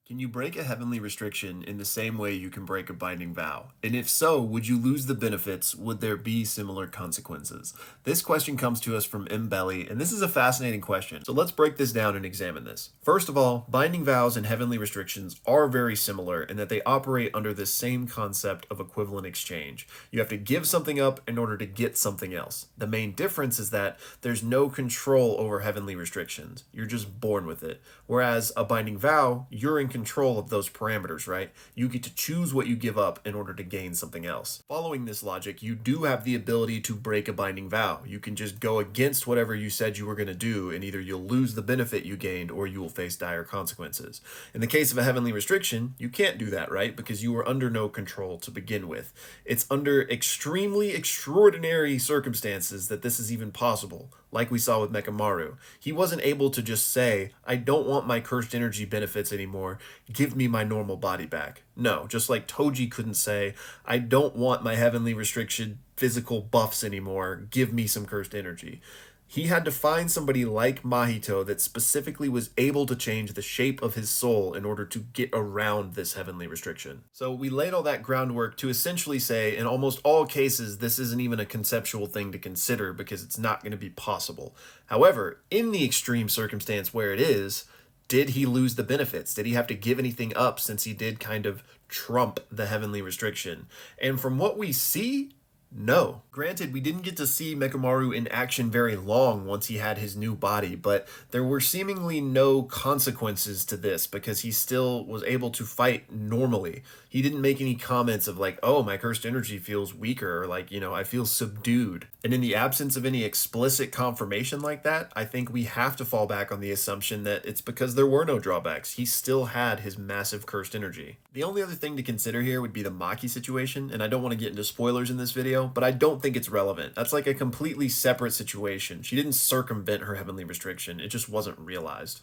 Can you break a heavenly restriction in the same way you can break a binding vow? And if so, would you lose the benefits? Would there be similar consequences? This question comes to us from M. Belly, and this is a fascinating question. So let's break this down and examine this. First of all, binding vows and heavenly restrictions are very similar in that they operate under the same concept of equivalent exchange. You have to give something up in order to get something else. The main difference is that there's no control over heavenly restrictions. You're just born with it. Whereas a binding vow, you're in control of those parameters, right? You get to choose what you give up in order to gain something else. Following this logic, you do have the ability to break a binding vow. You can just go against whatever you said you were going to do, and either you'll lose the benefit you gained or you will face dire consequences. In the case of a heavenly restriction, you can't do that, right? Because you were under no control to begin with. It's under extremely extraordinary circumstances that this is even possible, like we saw with Mechamaru. He wasn't able to just say, I don't want my cursed energy benefits anymore, give me my normal body back. No, just like Toji couldn't say, I don't want my heavenly restriction physical buffs anymore, give me some cursed energy. He had to find somebody like Mahito that specifically was able to change the shape of his soul in order to get around this heavenly restriction. So we laid all that groundwork to essentially say, in almost all cases, this isn't even a conceptual thing to consider because it's not going to be possible. However, in the extreme circumstance where it is, did he lose the benefits? Did he have to give anything up since he did kind of trump the heavenly restriction? And from what we see, no. Granted, we didn't get to see Mechamaru in action very long once he had his new body, but there were seemingly no consequences to this because he still was able to fight normally. He didn't make any comments of like, oh, my cursed energy feels weaker, or like, I feel subdued. And in the absence of any explicit confirmation like that, I think we have to fall back on the assumption that it's because there were no drawbacks. He still had his massive cursed energy. The only other thing to consider here would be the Maki situation, and I don't want to get into spoilers in this video, but I don't think it's relevant. That's like a completely separate situation. She didn't circumvent her heavenly restriction, it just wasn't realized.